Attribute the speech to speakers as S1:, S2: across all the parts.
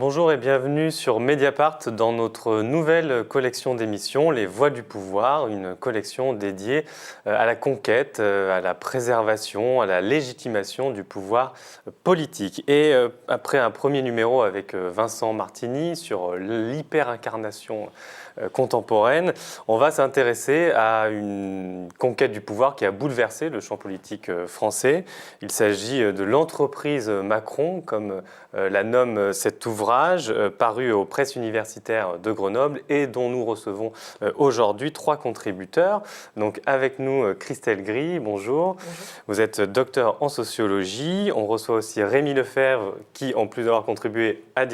S1: Bonjour et bienvenue sur Mediapart dans notre nouvelle collection d'émissions, Les Voix du pouvoir, une collection dédiée à la conquête, à la préservation, à la légitimation du pouvoir politique. Et après un premier numéro avec Vincent Martini sur l'hyper-incarnation contemporaine, on va s'intéresser à une conquête du pouvoir qui a bouleversé le champ politique français. Il s'agit de l'entreprise Macron, comme la nomme cet ouvrage, paru aux presses universitaires de Grenoble et dont nous recevons aujourd'hui 3 contributeurs. Donc avec nous Christelle Gris, bonjour. Bonjour. Vous êtes docteur en sociologie. On reçoit aussi Rémi Lefebvre qui, en plus d'avoir contribué à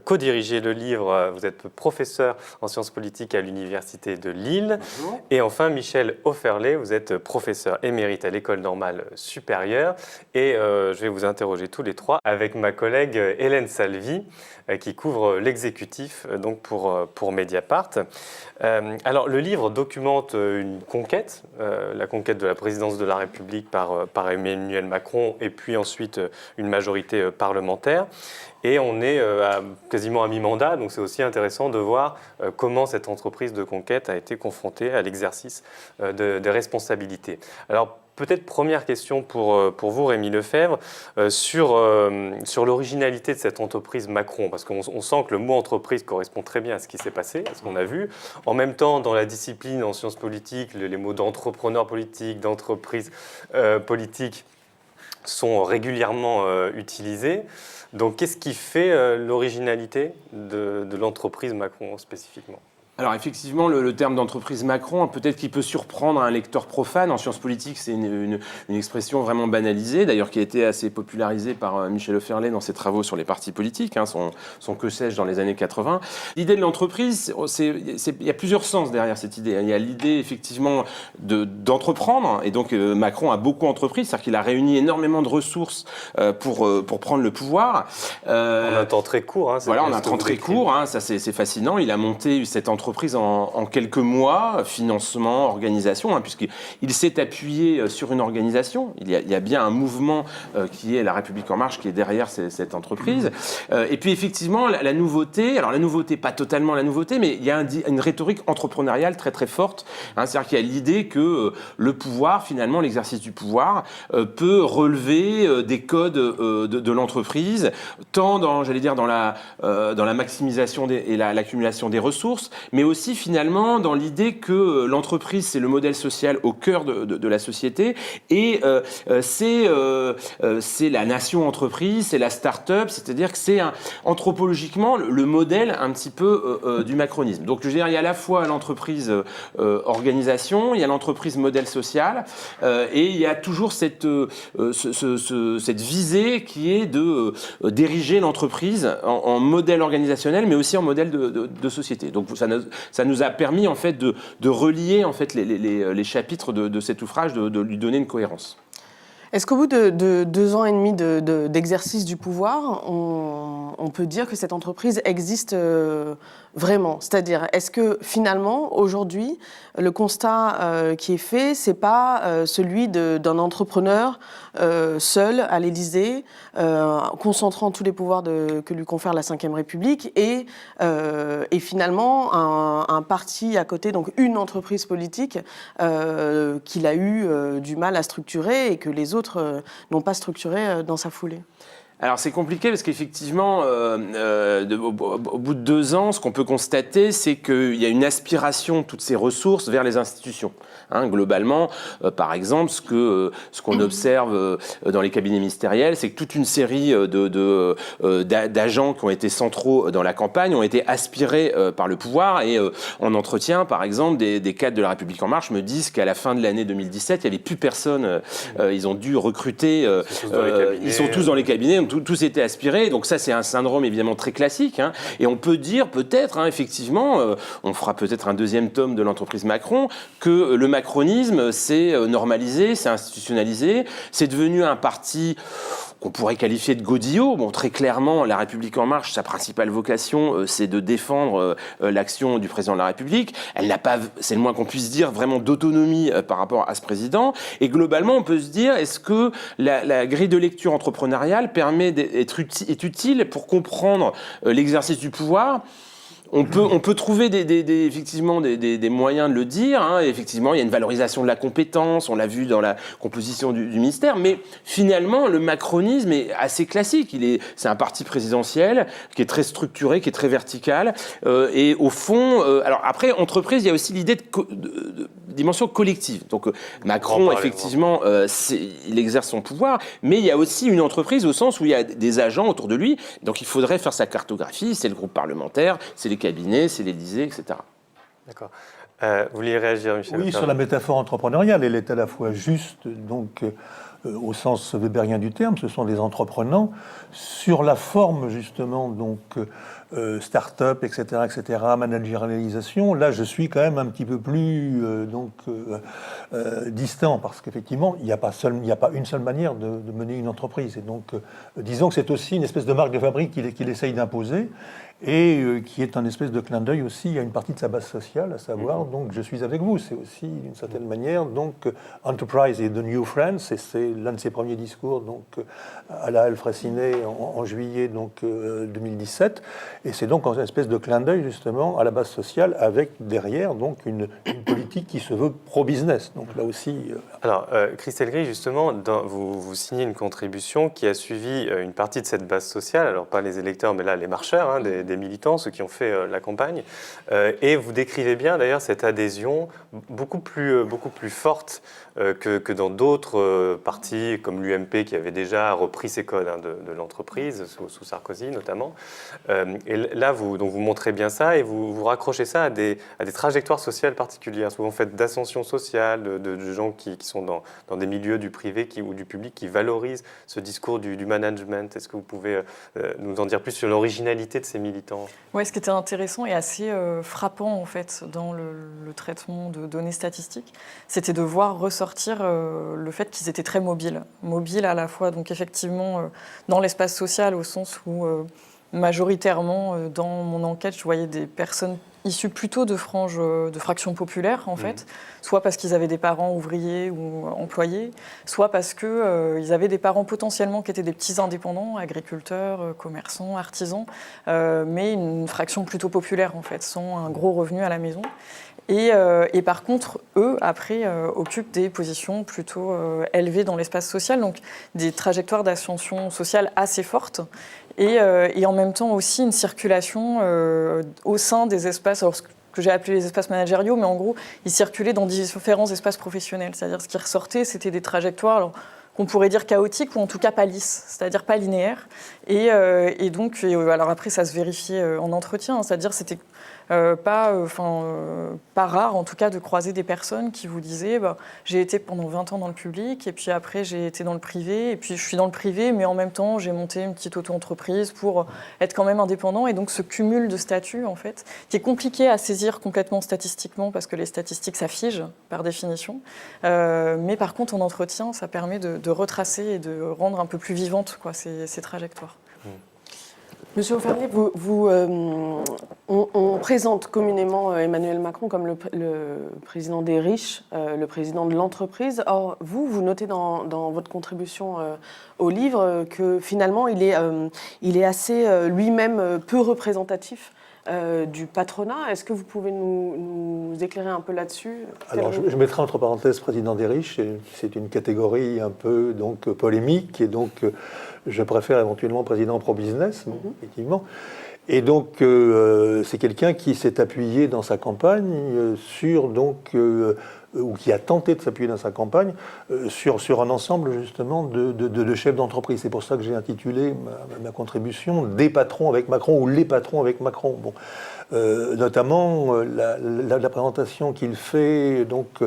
S1: co-diriger le livre, vous êtes professeur en sciences politiques à l'Université de Lille. Bonjour. Et enfin Michel Offerlé, vous êtes professeur émérite à l'École normale supérieure. Et je vais vous interroger tous les 3 avec ma collègue Hélène Salvi, qui couvre l'exécutif donc pour Mediapart. Alors le livre documente une conquête, la conquête de la présidence de la République par Emmanuel Macron et puis ensuite une majorité parlementaire. Et on est quasiment à mi-mandat, donc c'est aussi intéressant de voir comment cette entreprise de conquête a été confrontée à l'exercice des responsabilités. Alors peut-être première question pour vous, Rémi Lefebvre, sur l'originalité de cette entreprise Macron, parce qu'on sent que le mot entreprise correspond très bien à ce qui s'est passé, à ce qu'on a vu. En même temps, dans la discipline en sciences politiques, les mots d'entrepreneur politique, d'entreprise politique sont régulièrement utilisés. Donc, qu'est-ce qui fait l'originalité de l'entreprise Macron spécifiquement ?
S2: Alors effectivement, le terme d'entreprise Macron, peut-être qu'il peut surprendre un lecteur profane. En sciences politiques, c'est une expression vraiment banalisée, d'ailleurs qui a été assez popularisée par Michel Offerlé dans ses travaux sur les partis politiques, son que sais-je dans les années 80. L'idée de l'entreprise, il y a plusieurs sens derrière cette idée. Il y a l'idée effectivement d'entreprendre, et donc Macron a beaucoup entrepris, c'est-à-dire qu'il a réuni énormément de ressources pour prendre le pouvoir.
S1: En un temps très court.
S2: Voilà, en un temps très court, ça c'est fascinant. Il a monté cette entreprise en quelques mois, financement, organisation, puisqu'il s'est appuyé sur une organisation. Il y a bien un mouvement qui est La République En Marche qui est derrière cette entreprise. Et puis effectivement, la nouveauté, alors la nouveauté, pas totalement la nouveauté, mais il y a une rhétorique entrepreneuriale très très forte. C'est-à-dire qu'il y a l'idée que le pouvoir, finalement, l'exercice du pouvoir, peut relever des codes de l'entreprise, tant dans la maximisation et l'accumulation des ressources, mais aussi finalement dans l'idée que l'entreprise, c'est le modèle social au cœur de la société, et c'est la nation entreprise, c'est la start-up, c'est-à-dire que c'est anthropologiquement le modèle un petit peu du macronisme. Donc je veux dire, il y a à la fois l'entreprise organisation, il y a l'entreprise modèle social, et il y a toujours cette visée qui est d'ériger l'entreprise en modèle organisationnel, mais aussi en modèle de société. Donc ça nous a permis en fait de relier en fait les chapitres de cet ouvrage, de lui donner une cohérence.
S3: Est-ce qu'au bout de 2 ans et demi d'exercice du pouvoir, on peut dire que cette entreprise existe vraiment ? C'est-à-dire, est-ce que finalement, aujourd'hui, le constat qui est fait, c'est pas celui d'un entrepreneur seul à l'Élysée, concentrant tous les pouvoirs que lui confère la Ve République, et finalement un parti à côté, donc une entreprise politique qu'il a eu du mal à structurer et que les autres n'ont pas structuré dans sa foulée.
S2: Alors c'est compliqué parce qu'effectivement, au bout de 2 ans, ce qu'on peut constater, c'est qu'il y a une aspiration de toutes ces ressources vers les institutions. Globalement, par exemple, ce qu'on observe dans les cabinets ministériels, c'est que toute une série d'agents qui ont été centraux dans la campagne ont été aspirés par le pouvoir, et en entretien, par exemple, des cadres de La République En Marche me disent qu'à la fin de l'année 2017, il n'y avait plus personne. Ils ont dû recruter. Ils sont tous dans les cabinets. Tous étaient aspirés, donc ça c'est un syndrome évidemment très classique, et on peut dire peut-être, effectivement, on fera peut-être un 2e tome de l'entreprise Macron, que le macronisme s'est normalisé, s'est institutionnalisé, c'est devenu un parti qu'on pourrait qualifier de godillot. Bon, très clairement, La République En Marche, sa principale vocation, c'est de défendre l'action du président de la République. Elle n'a pas, c'est le moins qu'on puisse dire, vraiment d'autonomie par rapport à ce président. Et globalement, on peut se dire, est-ce que la grille de lecture entrepreneuriale permet permet d'être est utile pour comprendre l'exercice du pouvoir. On peut trouver effectivement des moyens de le dire. Hein. Effectivement, il y a une valorisation de la compétence, on l'a vu dans la composition du ministère, mais finalement, le macronisme est assez classique. C'est un parti présidentiel qui est très structuré, qui est très vertical. Et au fond, alors après, entreprise, il y a aussi l'idée de dimension collective. Donc Macron, effectivement, il exerce son pouvoir, mais il y a aussi une entreprise au sens où il y a des agents autour de lui. Donc il faudrait faire sa cartographie, c'est le groupe parlementaire, c'est les cabinets, c'est l'Élysée, etc.
S1: D'accord. Vous vouliez réagir, Michel?
S4: Oui, sur la métaphore entrepreneuriale, elle est à la fois juste, donc au sens weberien du terme, ce sont des entreprenants. Sur la forme, justement, donc start-up, etc., managérialisation, là, je suis quand même un petit peu plus distant, parce qu'effectivement, il n'y a pas une seule manière de mener une entreprise. Et donc, disons que c'est aussi une espèce de marque de fabrique qu'il essaye d'imposer, et qui est un espèce de clin d'œil aussi à une partie de sa base sociale, à savoir, donc, je suis avec vous. C'est aussi, d'une certaine manière, donc, Enterprise et The New Friends, et c'est l'un de ses premiers discours, donc, à la Halle Fraissinet en juillet, donc, 2017, et c'est donc une espèce de clin d'œil, justement, à la base sociale, avec derrière, donc, une politique qui se veut pro-business. Donc, là aussi...
S1: Alors, Christelle Gris, justement, vous signez une contribution qui a suivi une partie de cette base sociale, alors pas les électeurs, mais là, les marcheurs, hein, des militants, ceux qui ont fait la campagne, et vous décrivez bien d'ailleurs cette adhésion beaucoup plus forte que dans d'autres partis comme l'UMP qui avait déjà repris ces codes de l'entreprise, sous Sarkozy notamment. Et là, vous montrez bien ça et vous raccrochez ça à des trajectoires sociales particulières. Souvent, vous faites d'ascension sociale, de gens qui sont dans des milieux du privé ou du public qui valorisent ce discours du management. Est-ce que vous pouvez nous en dire plus sur l'originalité de ces militants?
S5: Oui, ce qui était intéressant et assez frappant en fait dans le traitement de données statistiques, c'était de voir ressortir le fait qu'ils étaient très mobiles à la fois, donc effectivement dans l'espace social au sens où majoritairement dans mon enquête je voyais des personnes issus plutôt de fractions populaires en fait, soit parce qu'ils avaient des parents ouvriers ou employés, soit parce qu'ils avaient des parents potentiellement qui étaient des petits indépendants, agriculteurs, commerçants, artisans, mais une fraction plutôt populaire en fait, sans un gros revenu à la maison. Et par contre, eux, après, occupent des positions plutôt élevées dans l'espace social, donc des trajectoires d'ascension sociale assez fortes, et en même temps aussi une circulation au sein des espaces, alors ce que j'ai appelé les espaces managériaux, mais en gros, ils circulaient dans différents espaces professionnels. C'est-à-dire ce qui ressortait, c'était des trajectoires... Alors, qu'on pourrait dire chaotique ou en tout cas pas lisse, c'est-à-dire pas linéaire. Et donc, alors après, ça se vérifiait en entretien, hein, c'est-à-dire c'était pas rare en tout cas de croiser des personnes qui vous disaient j'ai été pendant 20 ans dans le public et puis après j'ai été dans le privé et puis je suis dans le privé mais en même temps j'ai monté une petite auto-entreprise pour être quand même indépendant et donc ce cumul de statuts en fait qui est compliqué à saisir complètement statistiquement parce que les statistiques ça fige par définition mais par contre en entretien ça permet de retracer et de rendre un peu plus vivantes ces trajectoires.
S3: Monsieur Hofferley, on présente communément Emmanuel Macron comme le président des riches, le président de l'entreprise. Or, vous notez dans votre contribution au livre que finalement, il est assez lui-même peu représentatif du patronat. Est-ce que vous pouvez nous éclairer un peu là-dessus?
S4: Alors, je mettrai entre parenthèses président des riches. C'est une catégorie un peu donc polémique et donc je préfère éventuellement président pro-business, effectivement. Et donc, c'est quelqu'un qui s'est appuyé dans sa campagne sur donc ou qui a tenté de s'appuyer dans sa campagne sur un ensemble justement de chefs d'entreprise. C'est pour ça que j'ai intitulé ma contribution « Des patrons avec Macron » ou « Les patrons avec Macron ». Bon. Notamment la présentation qu'il fait donc,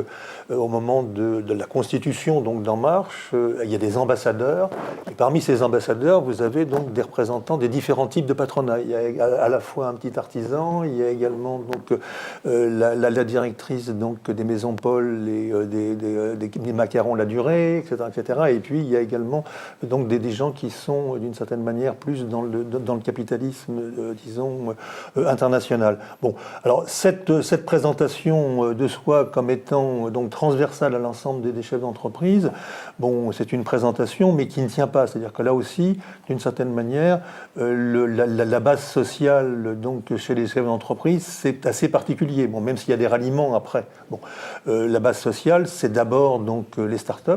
S4: au moment de la Constitution donc, d'En Marche, il y a des ambassadeurs, et parmi ces ambassadeurs, vous avez donc des représentants des différents types de patronat. Il y a à la fois un petit artisan, il y a également donc, la directrice donc, des maisons Paul alcool et des macarons la durée, etc., etc. Et puis il y a également donc des gens qui sont d'une certaine manière plus dans le capitalisme, disons, international. Bon, alors cette présentation de soi comme étant donc transversale à l'ensemble des chefs d'entreprise, bon, c'est une présentation, mais qui ne tient pas. C'est-à-dire que là aussi, d'une certaine manière, la base sociale donc chez les chefs d'entreprise, c'est assez particulier. Bon, même s'il y a des ralliements après. Bon, la base sociale, c'est d'abord donc les startups.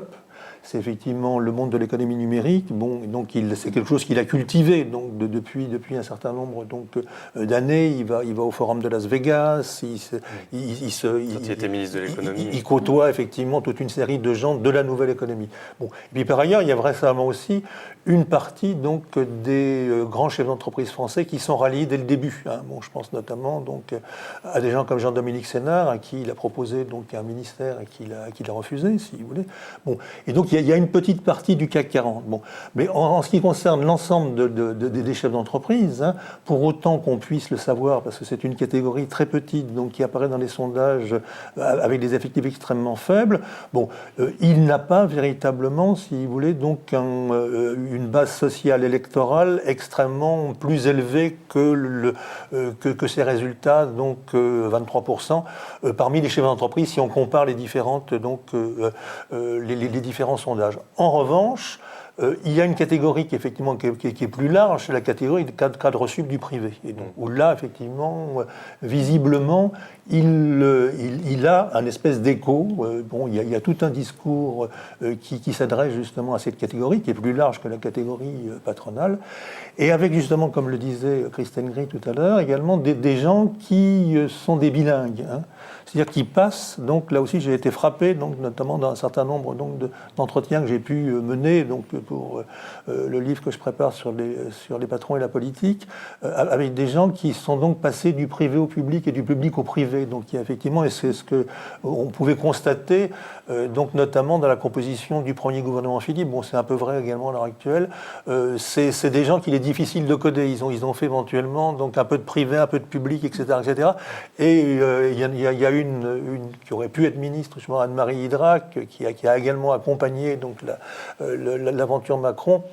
S4: C'est effectivement le monde de l'économie numérique. Bon, donc c'est quelque chose qu'il a cultivé donc depuis un certain nombre d'années. Il va au forum de Las Vegas.
S1: Il était ministre de l'économie.
S4: Il côtoie effectivement toute une série de gens de la nouvelle économie. Bon, et puis par ailleurs, il y a récemment aussi une partie donc des grands chefs d'entreprise français qui sont ralliés dès le début. Hein. Bon, je pense notamment donc à des gens comme Jean-Dominique Sénard, à qui il a proposé donc un ministère et qu'il a refusé, si vous voulez. Bon, et donc il y a une petite partie du CAC 40. Bon, mais en ce qui concerne l'ensemble des chefs d'entreprise, hein, pour autant qu'on puisse le savoir, parce que c'est une catégorie très petite, donc qui apparaît dans les sondages avec des effectifs extrêmement faibles. Bon, il n'a pas véritablement, si vous voulez, donc une base sociale électorale extrêmement plus élevée que ces résultats, donc 23% parmi les chefs d'entreprise, si on compare les différentes les différents sondages. En revanche, il y a une catégorie qui est plus large, c'est la catégorie de cadre sup du privé. Et donc, où là, effectivement, visiblement, il a un espèce d'écho. Bon, il y a tout un discours qui s'adresse justement à cette catégorie, qui est plus large que la catégorie patronale. Et avec justement, comme le disait Christine Gris tout à l'heure, également des gens qui sont des bilingues. Hein. C'est-à-dire qui passent, donc là aussi j'ai été frappé, donc, notamment dans un certain nombre d'entretiens que j'ai pu mener donc, pour le livre que je prépare sur les patrons et la politique, avec des gens qui sont donc passés du privé au public et du public au privé. Donc il y a effectivement, et c'est ce qu'on pouvait constater, donc notamment dans la composition du premier gouvernement Philippe, bon c'est un peu vrai également à l'heure actuelle, c'est des gens qu'il est difficile de coder. Ils ont fait éventuellement donc, un peu de privé, un peu de public, etc. etc. Et il y a une qui aurait pu être ministre, justement Anne-Marie Idrac, qui a également accompagné donc l'aventure Macron,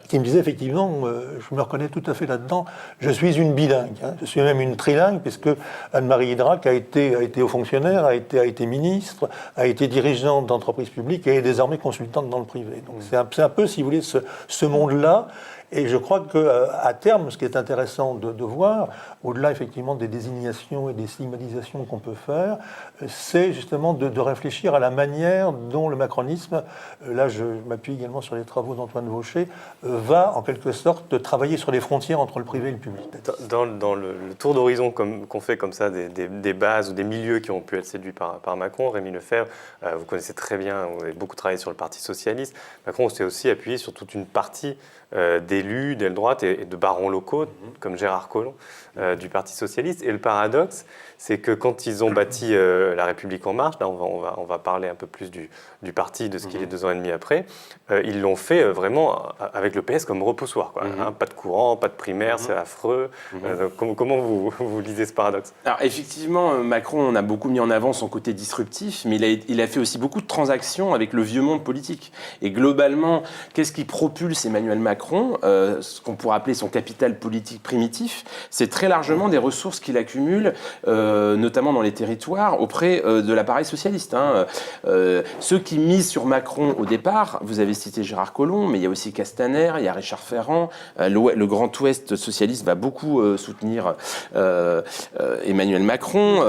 S4: qui me disait effectivement, je me reconnais tout à fait là-dedans, je suis une bilingue, hein, je suis même une trilingue, puisque Anne-Marie Idrac a été haut fonctionnaire, a été ministre, a été dirigeante d'entreprise publique et est désormais consultante dans le privé. Donc c'est un peu, si vous voulez, ce monde-là. Et je crois qu'à terme, ce qui est intéressant de voir, au-delà effectivement des désignations et des stigmatisations qu'on peut faire, c'est justement de réfléchir à la manière dont le macronisme, là je m'appuie également sur les travaux d'Antoine Vaucher, va en quelque sorte travailler sur les frontières entre le privé et le public.
S1: Dans le tour d'horizon qu'on fait comme ça, des bases ou des milieux qui ont pu être séduits par Macron, Rémi Lefebvre, vous connaissez très bien, vous avez beaucoup travaillé sur le Parti socialiste. Macron s'est aussi appuyé sur toute une partie d'élus d'aile droite et de barons locaux, comme Gérard Collomb, du Parti socialiste. Et le paradoxe, c'est que quand ils ont bâti La République en marche, là on va parler un peu plus du parti, de ce qu'il est 2 ans et demi après, ils l'ont fait vraiment avec le PS comme repoussoir. Quoi, hein, pas de courant, pas de primaire, c'est affreux. Comment vous lisez ce paradoxe?
S2: Alors effectivement, Macron, on a beaucoup mis en avant son côté disruptif, mais il a fait aussi beaucoup de transactions avec le vieux monde politique. Et globalement, qu'est-ce qui propulse Emmanuel Macron, ce qu'on pourrait appeler son capital politique primitif, c'est très largement des ressources qu'il accumule, notamment dans les territoires, auprès de l'appareil socialiste. Hein. Ceux qui misent sur Macron au départ, vous avez cité Gérard Collomb, mais il y a aussi Castaner, il y a Richard Ferrand, le Grand Ouest socialiste va beaucoup soutenir Emmanuel Macron,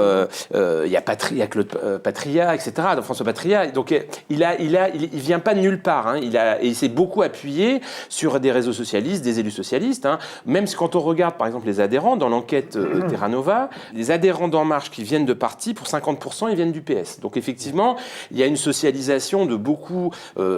S2: il y a Claude Patria, etc., François Patria. Donc il vient pas de nulle part, hein. Et il s'est beaucoup appuyé sur des réseaux socialistes, des élus socialistes. Hein. Même quand on regarde par exemple les adhérents, dans l'enquête Terra Nova, les adhérents d'En Marche qui viennent de partis, pour 50%, ils viennent du PS. Donc effectivement, il y a une socialisation de beaucoup.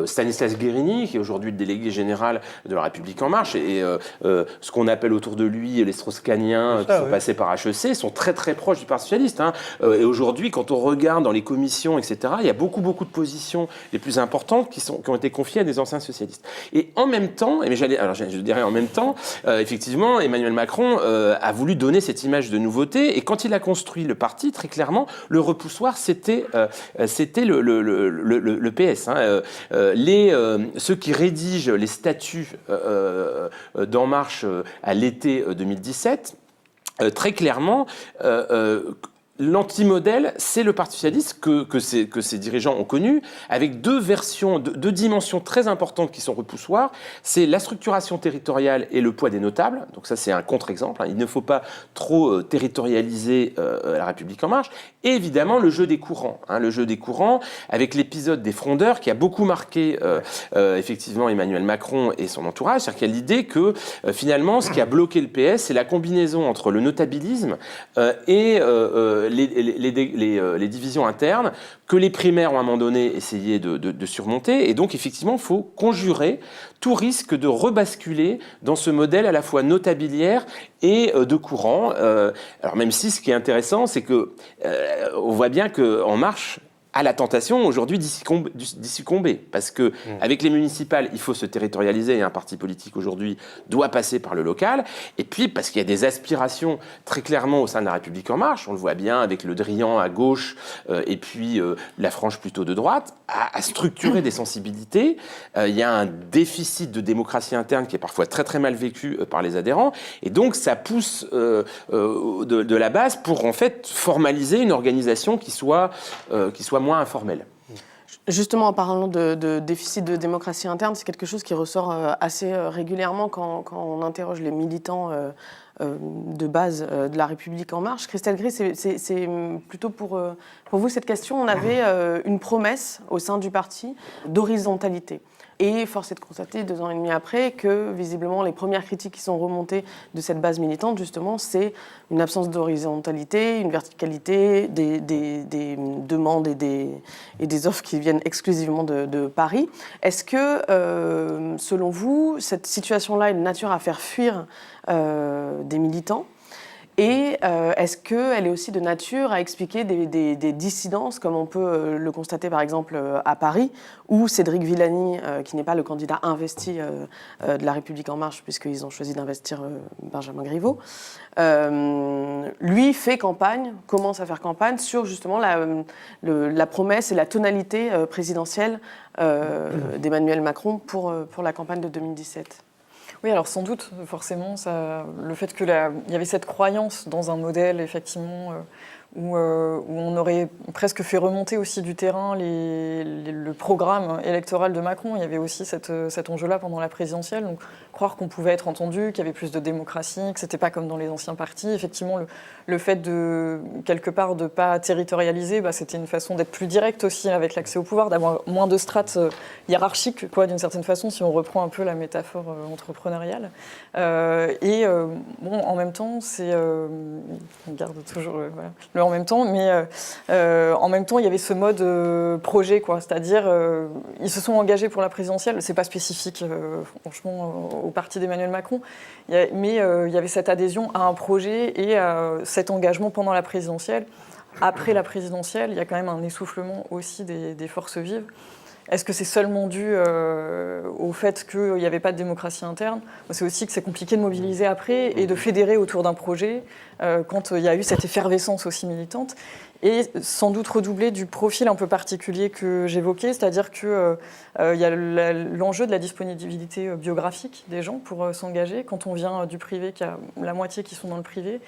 S2: Stanislas Guérini, qui est aujourd'hui le délégué général de La République En Marche, et ce qu'on appelle autour de lui les Strauss-Kahniens qui sont passés par HEC, sont très très proches du Parti socialiste. Hein. Et aujourd'hui, quand on regarde dans les commissions, etc., il y a beaucoup de positions les plus importantes qui ont été confiées à des anciens socialistes. Et en même temps, je dirais en même temps, effectivement, Emmanuel Macron a voulu donner cette image de nouveauté, et quand il a construit le parti, très clairement, le repoussoir, c'était le PS. Hein. Ceux qui rédigent les statuts d'En Marche à l'été 2017, très clairement, l'antimodèle, c'est le Parti socialiste que ses dirigeants ont connu, avec deux dimensions très importantes qui sont repoussoires. C'est la structuration territoriale et le poids des notables. Donc ça, c'est un contre-exemple. Hein. Il ne faut pas trop territorialiser la République En Marche. Et évidemment, le jeu des courants. Hein. Le jeu des courants, avec l'épisode des frondeurs qui a beaucoup marqué effectivement Emmanuel Macron et son entourage. C'est-à-dire qu'il y a l'idée que finalement, ce qui a bloqué le PS, c'est la combinaison entre le notabilisme et les divisions internes que les primaires ont à un moment donné essayé de surmonter. Et donc, effectivement, il faut conjurer tout risque de rebasculer dans ce modèle à la fois notabiliaire et de courant. Alors, même si ce qui est intéressant, c'est que on voit bien qu'En Marche a la tentation aujourd'hui d'y succomber. Parce que avec les municipales, il faut se territorialiser, et un parti politique aujourd'hui doit passer par le local. Et puis parce qu'il y a des aspirations très clairement au sein de la République En Marche, on le voit bien avec le Drian à gauche et puis la frange plutôt de droite, à structurer des sensibilités. Il y a un déficit de démocratie interne qui est parfois très très mal vécu par les adhérents. Et donc ça pousse de la base pour en fait formaliser une organisation qui soit moins informelle.
S3: Justement, en parlant de déficit de démocratie interne, c'est quelque chose qui ressort assez régulièrement quand on interroge les militants de base de la République En Marche. Christelle Gris, c'est plutôt pour vous cette question. On avait une promesse au sein du parti d'horizontalité. Et force est de constater, 2 ans et demi après, que visiblement les premières critiques qui sont remontées de cette base militante, justement, c'est une absence d'horizontalité, une verticalité, des demandes et des offres qui viennent exclusivement de Paris. Est-ce que, selon vous, cette situation-là est de nature à faire fuir des militants ? Et est-ce qu'elle est aussi de nature à expliquer des dissidences, comme on peut le constater par exemple à Paris, où Cédric Villani, qui n'est pas le candidat investi de la République En Marche, puisqu'ils ont choisi d'investir Benjamin Griveaux, lui fait campagne, commence à faire campagne sur justement la promesse et la tonalité présidentielle d'Emmanuel Macron pour la campagne de 2017.
S5: Oui, alors sans doute, forcément, le fait qu'il y avait cette croyance dans un modèle, effectivement, où on aurait presque fait remonter aussi du terrain le programme électoral de Macron. Il y avait aussi cet enjeu-là pendant la présidentielle. Donc, croire qu'on pouvait être entendu, qu'il y avait plus de démocratie, que ce n'était pas comme dans les anciens partis. Effectivement, le fait de, quelque part, de ne pas territorialiser, c'était une façon d'être plus direct aussi avec l'accès au pouvoir, d'avoir moins de strates hiérarchiques, d'une certaine façon, si on reprend un peu la métaphore entrepreneuriale. En même temps, on garde toujours le en même temps, mais en même temps, il y avait ce mode projet, c'est-à-dire ils se sont engagés pour la présidentielle. C'est pas spécifique, franchement, au parti d'Emmanuel Macron, mais il y avait cette adhésion à un projet et cet engagement pendant la présidentielle. Après la présidentielle, il y a quand même un essoufflement aussi des forces vives. Est-ce que c'est seulement dû au fait qu'il n'y avait pas de démocratie interne ? C'est aussi que c'est compliqué de mobiliser après et de fédérer autour d'un projet quand il y a eu cette effervescence aussi militante. Et sans doute redoublé du profil un peu particulier que j'évoquais, c'est-à-dire qu'il y a l'enjeu de la disponibilité biographique des gens pour s'engager. Quand on vient du privé, qu'il y a la moitié qui sont dans le privé,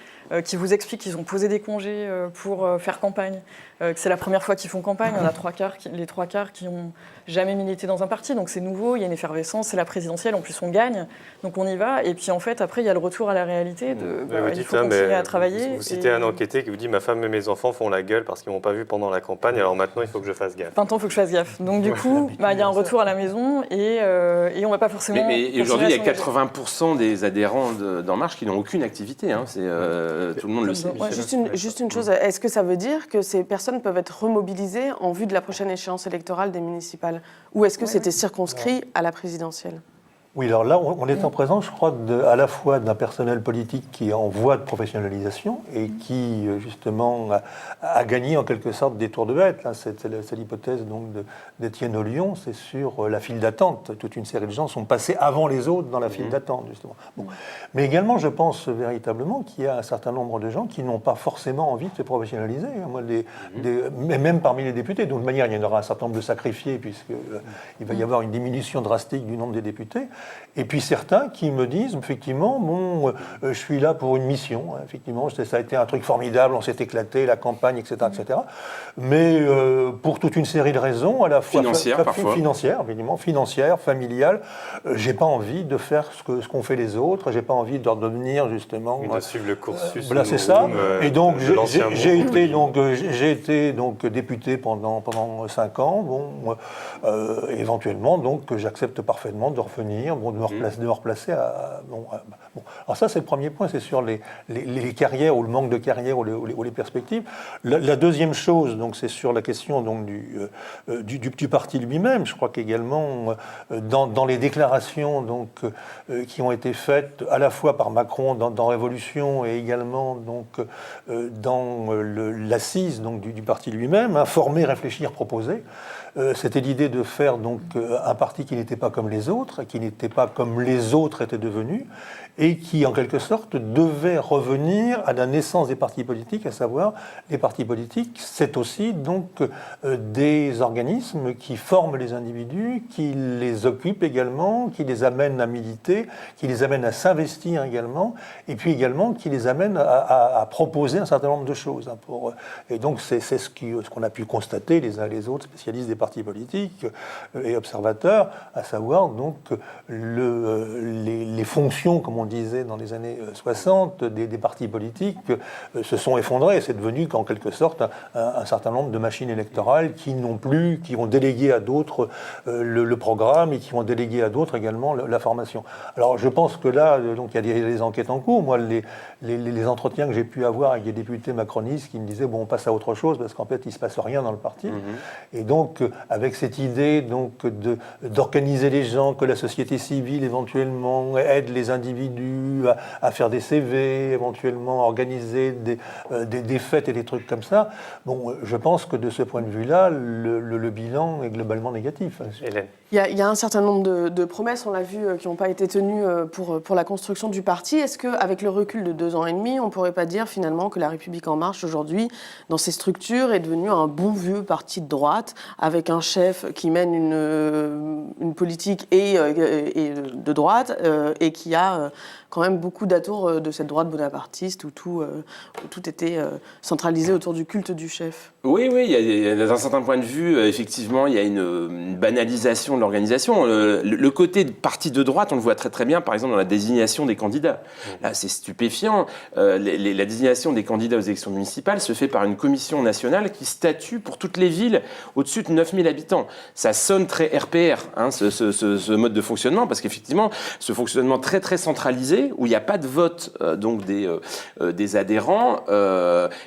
S5: qui vous expliquent qu'ils ont posé des congés pour faire campagne, que c'est la première fois qu'ils font campagne, il y en a les 3/4 qui n'ont jamais milité dans un parti, donc c'est nouveau, il y a une effervescence, c'est la présidentielle, en plus on gagne, donc on y va. Et puis en fait, après, il y a le retour à la réalité, il faut continuer à travailler.
S1: Vous citez un enquêté qui vous dit « Ma femme et mes enfants font la gueule parce qu'ils ne m'ont pas vu pendant la campagne, alors maintenant il faut que je fasse gaffe. »
S5: Maintenant, il faut que je fasse gaffe. Donc du coup, il y a un retour à la maison et on ne va pas forcément...
S2: Mais aujourd'hui, il y a 80% des adhérents d'En Marche qui n'ont aucune activité, hein. Tout le monde le sait.
S3: Ouais, juste une chose, est-ce que ça veut dire que ces personnes peuvent être remobilisées en vue de la prochaine échéance électorale des municipales ? Ou est-ce que c'était circonscrit à la présidentielle ?
S4: Oui, alors là, on est en présence, je crois, à la fois d'un personnel politique qui est en voie de professionnalisation et qui, justement, a gagné en quelque sorte des tours de bête. Là, c'est l'hypothèse donc d'Étienne Ollion, c'est sur la file d'attente. Toute une série de gens sont passés avant les autres dans la file d'attente, justement. Bon. Mais également, je pense véritablement qu'il y a un certain nombre de gens qui n'ont pas forcément envie de se professionnaliser. Moi, mais même parmi les députés. Donc, de manière, il y en aura un certain nombre de sacrifiés, puisqu'il va y avoir une diminution drastique du nombre des députés. Et puis certains qui me disent, effectivement, bon, je suis là pour une mission. Hein, effectivement, ça a été un truc formidable, on s'est éclaté, la campagne, etc., etc. Mais pour toute une série de raisons, à la fois financières, familiales, j'ai pas envie de faire ce qu'ont fait les autres. J'ai pas envie de devenir justement.
S1: De suivre le cursus.
S4: Voilà, c'est ça. Et donc j'ai été donc député pendant 5 ans. Bon, éventuellement, donc j'accepte parfaitement de revenir, bon, de me replacer à. Bon. Alors ça, c'est le premier point, c'est sur les carrières ou le manque de carrière ou les perspectives. La deuxième chose, donc, c'est sur la question donc du parti lui-même. Je crois qu'également dans les déclarations donc qui ont été faites à la fois par Macron dans Révolution et également donc dans l'assise donc du parti lui-même, informer, réfléchir, proposer. C'était l'idée de faire donc un parti qui n'était pas comme les autres, qui n'était pas comme les autres étaient devenus, et qui, en quelque sorte, devait revenir à la naissance des partis politiques, à savoir, les partis politiques, c'est aussi donc des organismes qui forment les individus, qui les occupent également, qui les amènent à militer, qui les amènent à s'investir également, et puis également qui les amènent à proposer un certain nombre de choses. Et donc, c'est ce qu'on a pu constater les uns et les autres, spécialistes des partis politiques et observateurs, à savoir donc les fonctions, comme on disait dans les années 60, des partis politiques se sont effondrés. C'est devenu qu'en quelque sorte un certain nombre de machines électorales qui ont délégué à d'autres le programme et qui ont délégué à d'autres également la formation. Alors je pense que là, donc, il y a des enquêtes en cours. Moi, les entretiens que j'ai pu avoir avec des députés macronistes qui me disaient bon, on passe à autre chose parce qu'en fait il se passe rien dans le parti. Et donc avec cette idée donc d'organiser les gens, que la société civile éventuellement aide les individus à faire des CV, éventuellement organiser des fêtes et des trucs comme ça. Bon, je pense que de ce point de vue-là, le bilan est globalement négatif.
S1: Hélène.
S3: Il y a un certain nombre de promesses, on l'a vu, qui n'ont pas été tenues pour la construction du parti. Est-ce qu'avec le recul de 2 ans et demi, on ne pourrait pas dire finalement que La République En Marche, aujourd'hui, dans ses structures, est devenu un bon vieux parti de droite, avec un chef qui mène une politique et de droite, et qui a quand même beaucoup d'atours de cette droite bonapartiste, où tout était centralisé autour du culte du chef?
S2: Oui, d'un certain point de vue, effectivement, il y a une banalisation de l'organisation. Le côté de parti de droite, on le voit très très bien, par exemple, dans la désignation des candidats. Là, c'est stupéfiant. La désignation des candidats aux élections municipales se fait par une commission nationale qui statue pour toutes les villes au-dessus de 9000 habitants. Ça sonne très RPR, hein, ce mode de fonctionnement, parce qu'effectivement, ce fonctionnement très très centralisé, où il n'y a pas de vote donc des adhérents,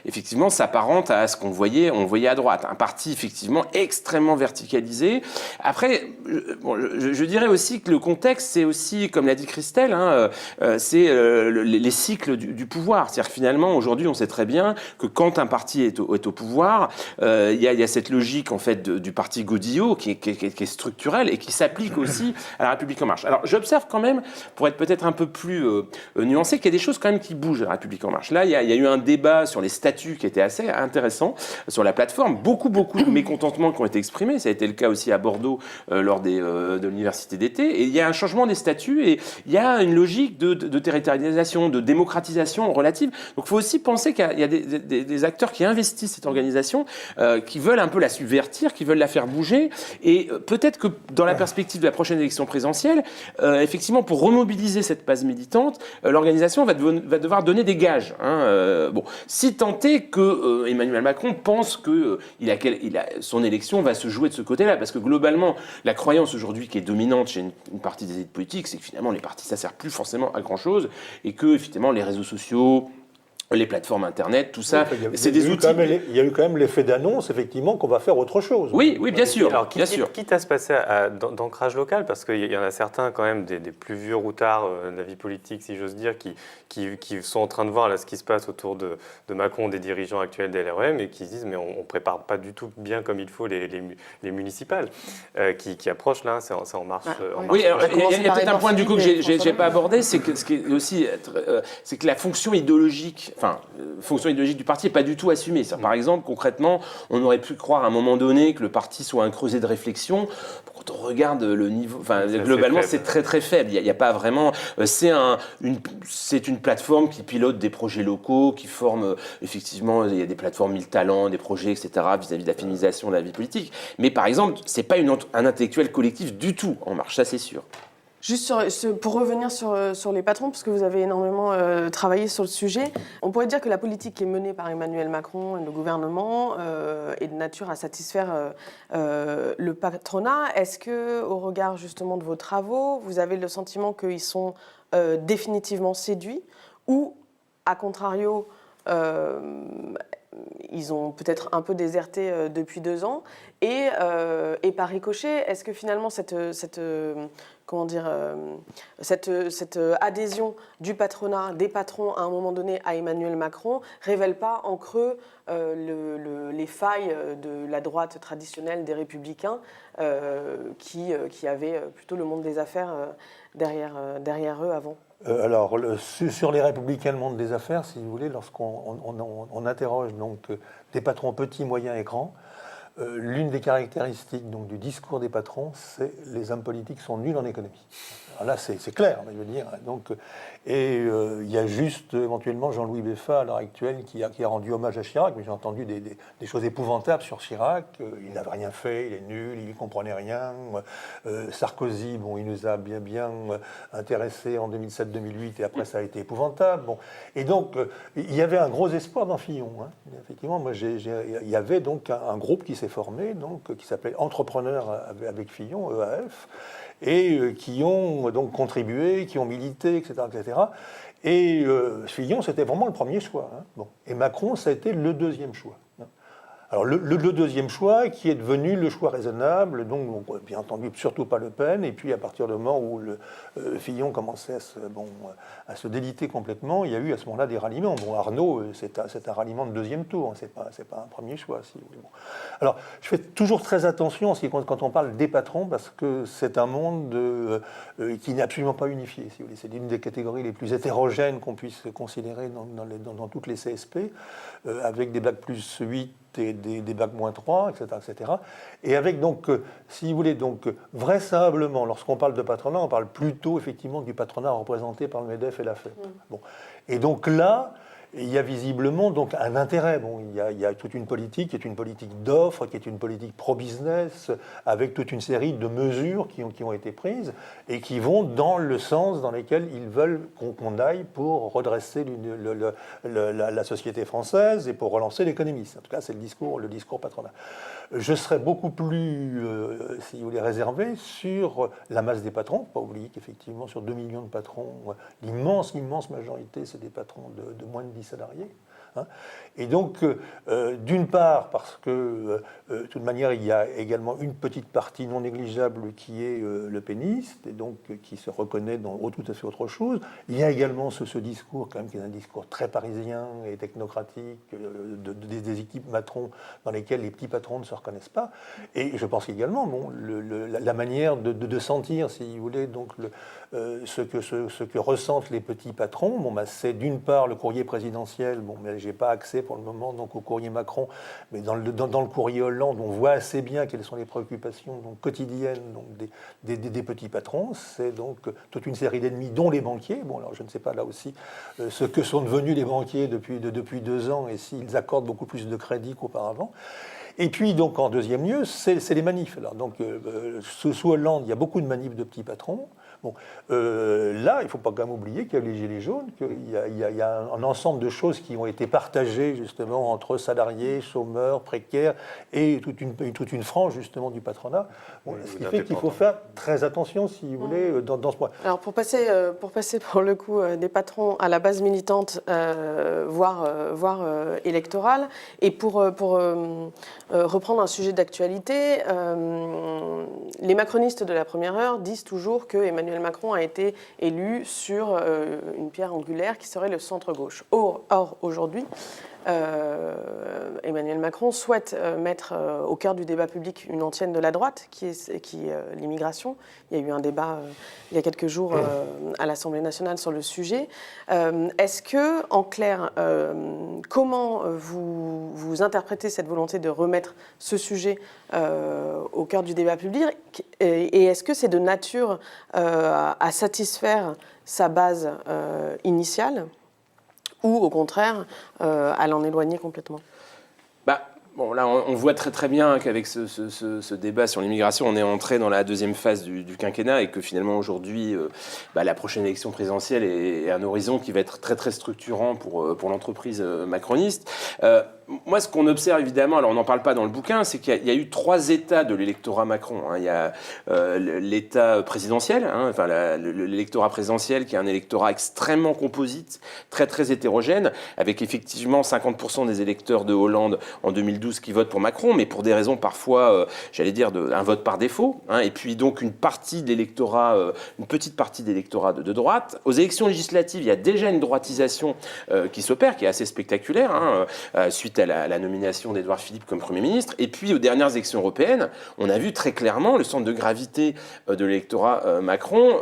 S2: effectivement, s'apparente à ce qu'on voyait à droite. Un parti, effectivement, extrêmement verticalisé. Après, je dirais aussi que le contexte, c'est aussi, comme l'a dit Christelle, hein, c'est les cycles du pouvoir. C'est-à-dire que finalement, aujourd'hui, on sait très bien que quand un parti est au pouvoir, il y a cette logique, en fait, du parti Godillot qui est structurelle et qui s'applique aussi à La République En Marche. Alors, j'observe quand même, pour être peut-être un peu plus nuancé, qu'il y a des choses quand même qui bougent à La République En Marche. Là, il y a eu un débat sur les statuts qui était assez intéressant sur la plateforme. Beaucoup de mécontentements qui ont été exprimés. Ça a été le cas aussi à Bordeaux lors de l'université d'été. Et il y a un changement des statuts et il y a une logique de territorialisation, de démocratisation relative. Donc il faut aussi penser qu'il y a des acteurs qui investissent cette organisation, qui veulent un peu la subvertir, qui veulent la faire bouger. Et peut-être que dans la perspective de la prochaine élection présidentielle, effectivement, pour remobiliser cette base militante, l'organisation va devoir donner des gages. Hein. Si tant est que Emmanuel Macron pense que son élection va se jouer de ce côté-là, parce que globalement, la croyance aujourd'hui qui est dominante chez une partie des élites politiques, c'est que finalement les partis ça sert plus forcément à grand-chose, et que finalement les réseaux sociaux, les plateformes Internet, tout ça,
S4: Oui,
S2: c'est des outils.
S4: Il y a eu quand même l'effet d'annonce, effectivement, qu'on va faire autre chose.
S2: Oui, bien sûr.
S1: Alors,
S2: bien sûr.
S1: Quitte à se passer d'ancrage local, parce qu'il y en a certains quand même des plus vieux routards de la vie politique, si j'ose dire, qui sont en train de voir là, ce qui se passe autour de Macron, des dirigeants actuels des LREM, et qui se disent mais on ne prépare pas du tout bien comme il faut les municipales, qui approchent là, c'est en marche.
S2: Oui, alors, il y a peut-être un point du coup que
S3: Philippe,
S2: j'ai pas abordé, c'est que ce qui est aussi, c'est que la fonction idéologique, du parti n'est pas du tout assumée. Par exemple, concrètement, on aurait pu croire à un moment donné que le parti soit un creuset de réflexion. Quand on regarde le niveau, globalement, c'est très très faible. Il n'y a pas vraiment. C'est une plateforme qui pilote des projets locaux, qui forme effectivement. Il y a des plateformes 1000 talents, des projets, etc. vis-à-vis de la féminisation de la vie politique. Mais par exemple, c'est pas un intellectuel collectif du tout En Marche, ça c'est sûr.
S3: Juste pour revenir sur les patrons, parce que vous avez énormément travaillé sur le sujet, on pourrait dire que la politique qui est menée par Emmanuel Macron et le gouvernement est de nature à satisfaire le patronat. Est-ce que, au regard justement de vos travaux, vous avez le sentiment qu'ils sont définitivement séduits ou, à contrario, ils ont peut-être un peu déserté depuis 2 ans et par ricochet, est-ce que finalement cette adhésion du patronat, des patrons à un moment donné à Emmanuel Macron révèle pas en creux les failles de la droite traditionnelle des Républicains qui avaient plutôt le monde des affaires derrière eux avant?
S4: Alors, sur les Républicains, le monde des affaires, si vous voulez, lorsqu'on interroge donc des patrons petits, moyens et grands, l'une des caractéristiques donc, du discours des patrons, c'est les hommes politiques sont nuls en économie. Alors là, c'est clair, je veux dire. Donc, il y a juste éventuellement Jean-Louis Beffa à l'heure actuelle qui a rendu hommage à Chirac, mais j'ai entendu des choses épouvantables sur Chirac. Il n'avait rien fait, il est nul, il n'y comprenait rien. Sarkozy, bon, il nous a bien intéressés en 2007-2008 et après ça a été épouvantable. Bon. Et donc, il y avait un gros espoir dans Fillon. Hein. Effectivement, moi, il y avait donc un groupe qui s'est formé, donc, qui s'appelait Entrepreneurs avec Fillon, EAF, et qui ont donc contribué, qui ont milité, etc. etc. Et Fillon, c'était vraiment le premier choix. Hein. Bon. Et Macron, ça a été le deuxième choix. Hein. Alors le deuxième choix, qui est devenu le choix raisonnable, donc bien entendu surtout pas Le Pen, et puis à partir du moment où Fillon commençait à se déliter complètement, il y a eu à ce moment-là des ralliements. Bon, Arnaud, c'est un ralliement de deuxième tour, hein, c'est pas un premier choix. Si vous voulez. Bon. Alors je fais toujours très attention quand on parle des patrons, parce que c'est un monde qui n'est absolument pas unifié. Si vous voulez. C'est l'une des catégories les plus hétérogènes qu'on puisse considérer dans toutes les CSP, avec des bacs plus 8, et des bacs moins 3, etc., etc. Et avec donc, si vous voulez, donc vraisemblablement, lorsqu'on parle de patronat, on parle plutôt effectivement du patronat représenté par le MEDEF et la FEP. Bon. Et donc là, il y a visiblement donc un intérêt. Bon, il y a toute une politique qui est une politique d'offres, qui est une politique pro-business, avec toute une série de mesures qui ont été prises et qui vont dans le sens dans lequel ils veulent qu'on aille pour redresser la société française et pour relancer l'économie. En tout cas, c'est le discours patronal. Je serais beaucoup plus, si vous voulez, réservé sur la masse des patrons. Pas oublier qu'effectivement, sur 2 millions de patrons, l'immense majorité, c'est des patrons de moins de 10 salariés. Hein. Et donc, d'une part, parce que, de toute manière, il y a également une petite partie non négligeable qui est le péniste, et donc qui se reconnaît dans tout à fait autre chose. Il y a également ce discours, quand même, qui est un discours très parisien et technocratique, des équipes matrons dans lesquelles les petits patrons ne se reconnaissent pas. Et je pense également, la manière de sentir, si vous voulez, donc ce que ressentent les petits patrons, c'est d'une part le courrier présidentiel, mais j'ai pas accès pour le moment donc au courrier Macron, mais dans le courrier Hollande, on voit assez bien quelles sont les préoccupations donc quotidiennes donc des petits patrons. C'est donc toute une série d'ennemis, dont les banquiers. Bon, alors je ne sais pas là aussi ce que sont devenus les banquiers depuis 2 ans et s'ils accordent beaucoup plus de crédit qu'auparavant. Et puis, donc, en deuxième lieu, c'est les manifs. Alors, donc, sous Hollande, il y a beaucoup de manifs de petits patrons. Bon, là, il ne faut pas quand même oublier qu'il y a les Gilets jaunes, qu'il y a un ensemble de choses qui ont été partagées justement entre salariés, chômeurs, précaires et toute une frange justement du patronat. Bon, ce qui fait qu'il faut faire très attention, si vous voulez, dans ce point.
S3: Alors pour passer pour le coup des patrons à la base militante, voire électorale, et pour reprendre un sujet d'actualité, les macronistes de la première heure disent toujours que Emmanuel Macron a été élu sur une pierre angulaire qui serait le centre-gauche. Or aujourd'hui, Emmanuel Macron souhaite mettre au cœur du débat public une antienne de la droite, qui est l'immigration. Il y a eu un débat il y a quelques jours à l'Assemblée nationale sur le sujet. Est-ce que, en clair, comment vous interprétez cette volonté de remettre ce sujet au cœur du débat public, et est-ce que c'est de nature à satisfaire sa base initiale, ou au contraire, à l'en éloigner complètement?
S2: Bon, là, on voit très très bien qu'avec ce débat sur l'immigration, on est entré dans la deuxième phase du quinquennat et que finalement aujourd'hui, la prochaine élection présidentielle est un horizon qui va être très très structurant pour l'entreprise macroniste. Moi, ce qu'on observe évidemment, alors on n'en parle pas dans le bouquin, c'est qu'il y a eu 3 états de l'électorat Macron. Il y a l'état présidentiel, enfin l'électorat présidentiel qui est un électorat extrêmement composite, très très hétérogène, avec effectivement 50% des électeurs de Hollande en 2012 qui votent pour Macron, mais pour des raisons parfois, j'allais dire, un vote par défaut. Et puis donc une partie de l'électorat, une petite partie d'électorat de droite. Aux élections législatives, il y a déjà une droitisation qui s'opère, qui est assez spectaculaire, suite à la nomination d'Édouard Philippe comme Premier ministre. Et puis, aux dernières élections européennes, on a vu très clairement le centre de gravité de l'électorat Macron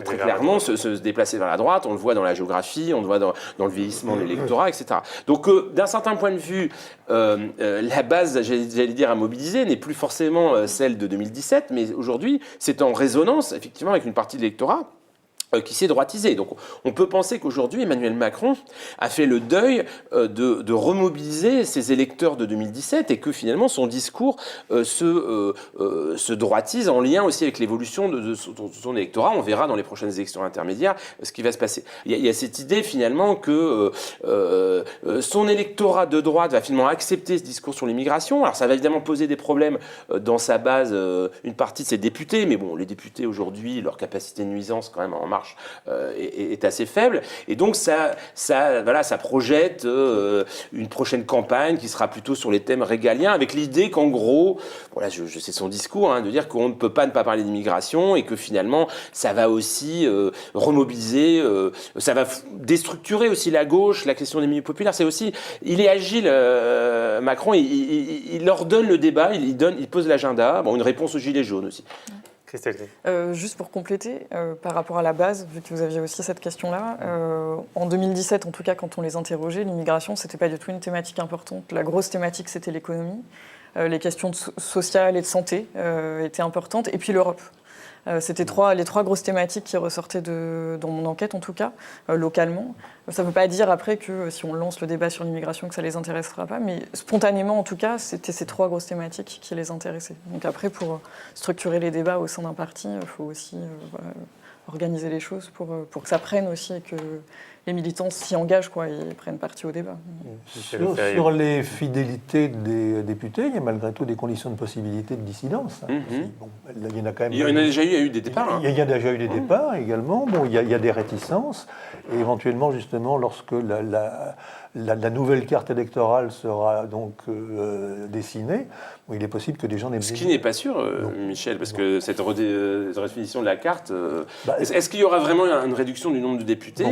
S2: très clairement se déplacer vers la droite. On le voit dans la géographie, on le voit dans le vieillissement de l'électorat, etc. Donc, d'un certain point de vue, la base, j'allais dire, à mobiliser n'est plus forcément celle de 2017, mais aujourd'hui, c'est en résonance, effectivement, avec une partie de l'électorat qui s'est droitisé. Donc on peut penser qu'aujourd'hui, Emmanuel Macron a fait le deuil de remobiliser ses électeurs de 2017 et que finalement son discours se droitise en lien aussi avec l'évolution de son électorat. On verra dans les prochaines élections intermédiaires ce qui va se passer. Il y a cette idée finalement que son électorat de droite va finalement accepter ce discours sur l'immigration. Alors ça va évidemment poser des problèmes dans sa base, une partie de ses députés, mais bon, les députés aujourd'hui, leur capacité de nuisance quand même en marche est assez faible, et donc ça projette une prochaine campagne qui sera plutôt sur les thèmes régaliens, avec l'idée qu'en gros, voilà, je sais son discours, de dire qu'on ne peut pas ne pas parler d'immigration et que finalement ça va aussi remobiliser, ça va déstructurer aussi la gauche, la question des milieux populaires. C'est aussi, il est agile, Macron, il ordonne le débat, il pose l'agenda, une réponse aux gilets jaunes aussi.
S5: Juste pour compléter, par rapport à la base, vu que vous aviez aussi cette question-là, en 2017, en tout cas, quand on les interrogeait, l'immigration, c'était pas du tout une thématique importante. La grosse thématique, c'était l'économie. Les questions sociales et de santé étaient importantes, et puis l'Europe. C'était les 3 grosses thématiques qui ressortaient dans mon enquête, en tout cas, localement. Ça ne veut pas dire après que si on lance le débat sur l'immigration que ça ne les intéressera pas, mais spontanément, en tout cas, c'était ces 3 grosses thématiques qui les intéressaient. Donc après, pour structurer les débats au sein d'un parti, il faut aussi organiser les choses pour que ça prenne aussi et que les militants s'y engagent, ils prennent partie au débat.
S4: Sur les fidélités des députés, il y a malgré tout des conditions de possibilité de dissidence. Bon, là, il y en a quand même.
S2: Il y a déjà eu des départs.
S4: Il y a déjà eu des départs également. Bon, il y a des réticences. Et éventuellement, justement, lorsque la nouvelle carte électorale sera donc dessinée, il est possible que des gens n'aient pas.
S2: Ce qui n'est pas sûr, Michel, parce que cette redéfinition de la carte, est-ce qu'il y aura vraiment une réduction du nombre de députés?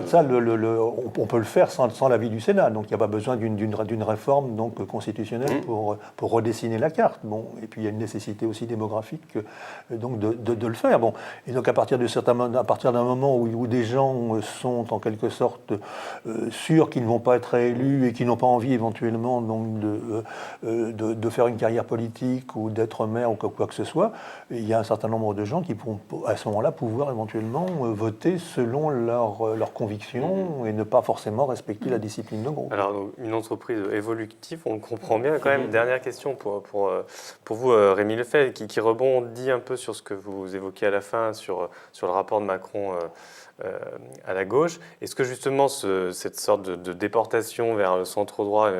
S4: On peut le faire sans l'avis du Sénat. Donc il n'y a pas besoin d'une réforme donc, constitutionnelle pour redessiner la carte. Bon, et puis il y a une nécessité aussi démographique donc de le faire. Bon, et donc à partir d'un moment où des gens sont en quelque sorte sûrs qu'ils ne vont pas être réélus et qui n'ont pas envie éventuellement donc de faire une carrière politique ou d'être maire ou quoi que ce soit, il y a un certain nombre de gens qui pourront à ce moment-là pouvoir éventuellement voter selon leur conviction convictions et ne pas forcément respecter la discipline de groupe.
S1: Alors, une entreprise évolutive, on le comprend bien quand même. Dernière question pour vous, Rémi Lefebvre, qui rebondit un peu sur ce que vous évoquiez à la fin, sur le rapport de Macron à la gauche. Est-ce que justement cette sorte de déportation vers le centre droit,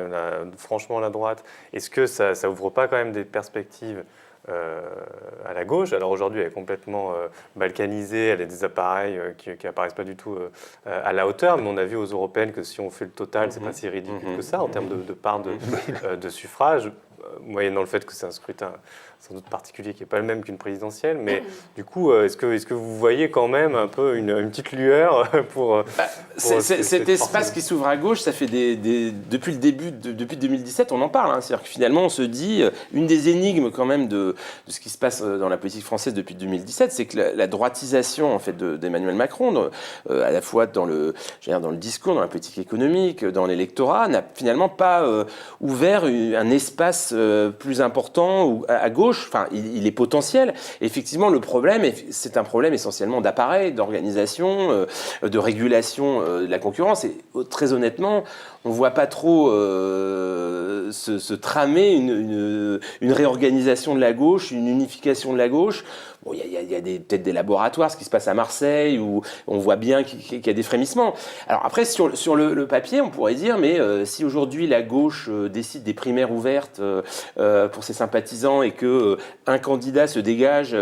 S1: franchement la droite, est-ce que ça ouvre pas quand même des perspectives à la gauche? Alors aujourd'hui, elle est complètement balkanisée, elle a des appareils qui apparaissent pas du tout à la hauteur, mais on a vu aux européennes que si on fait le total, c'est pas si ridicule que ça en termes de part de suffrage, moyennant le fait que c'est un scrutin sans doute particulier qui n'est pas le même qu'une présidentielle, mais du coup, est-ce que vous voyez quand même un peu une petite lueur pour
S2: cet espace qui s'ouvre à gauche, ça fait depuis le début, depuis 2017, on en parle. C'est-à-dire que finalement, on se dit, une des énigmes quand même de ce qui se passe dans la politique française depuis 2017, c'est que la droitisation en fait d'Emmanuel Macron, à la fois dans le discours, dans la politique économique, dans l'électorat, n'a finalement pas ouvert un espace plus important à gauche. Enfin, il est potentiel. Et effectivement, le problème, c'est un problème essentiellement d'appareil, d'organisation, de régulation de la concurrence. Et très honnêtement, on ne voit pas trop se tramer une réorganisation de la gauche, une unification de la gauche. Bon, il y a peut-être des laboratoires, ce qui se passe à Marseille, où on voit bien qu'il y a des frémissements. Alors après, sur le papier, on pourrait dire, mais si aujourd'hui la gauche décide des primaires ouvertes pour ses sympathisants et que un candidat se dégage,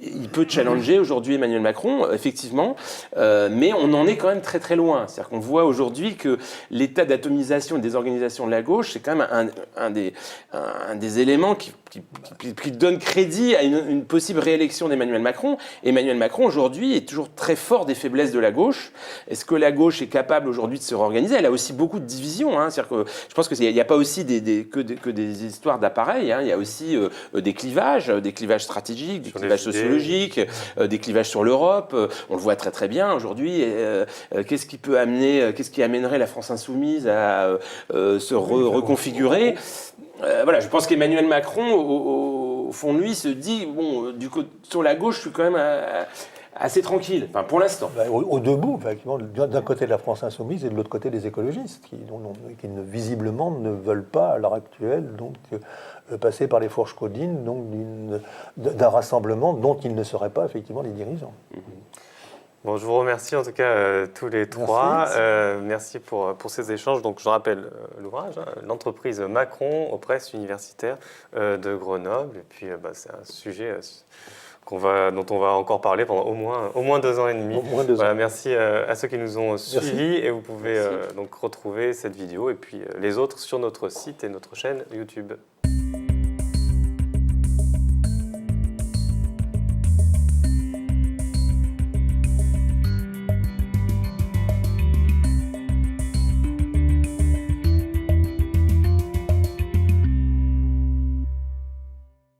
S2: il peut challenger aujourd'hui Emmanuel Macron, effectivement, mais on en est quand même très très loin. C'est-à-dire qu'on voit aujourd'hui que l'état d'atomisation et des organisations de la gauche, c'est quand même un des éléments qui donne crédit à une possible réélection d'Emmanuel Macron. Emmanuel Macron, aujourd'hui, est toujours très fort des faiblesses de la gauche. Est-ce que la gauche est capable aujourd'hui de se réorganiser? Elle a aussi beaucoup de divisions. C'est-à-dire que je pense qu'il n'y a pas aussi que des histoires d'appareils. Il y a aussi des clivages stratégiques, des clivages sociologiques, des clivages sur l'Europe. On le voit très très bien aujourd'hui. Qu'est-ce qui amènerait la France insoumise à se reconfigurer? Voilà, je pense qu'Emmanuel Macron, au fond de lui, se dit, bon, sur la gauche, je suis quand même assez tranquille, enfin, pour l'instant.
S4: Aux deux bouts, effectivement, d'un côté de la France insoumise et de l'autre côté des écologistes, qui visiblement ne veulent pas, à l'heure actuelle, passer par les fourches caudines d'un rassemblement dont ils ne seraient pas, effectivement, les dirigeants.
S1: Bon, je vous remercie en tout cas tous les trois. Merci pour ces échanges. Donc, je rappelle l'ouvrage, l'entreprise Macron aux presses universitaires de Grenoble. Et puis, c'est un sujet dont on va encore parler pendant au moins 2 ans et demi. Voilà, merci à ceux qui nous ont suivis. Et vous pouvez donc retrouver cette vidéo et puis les autres sur notre site et notre chaîne YouTube.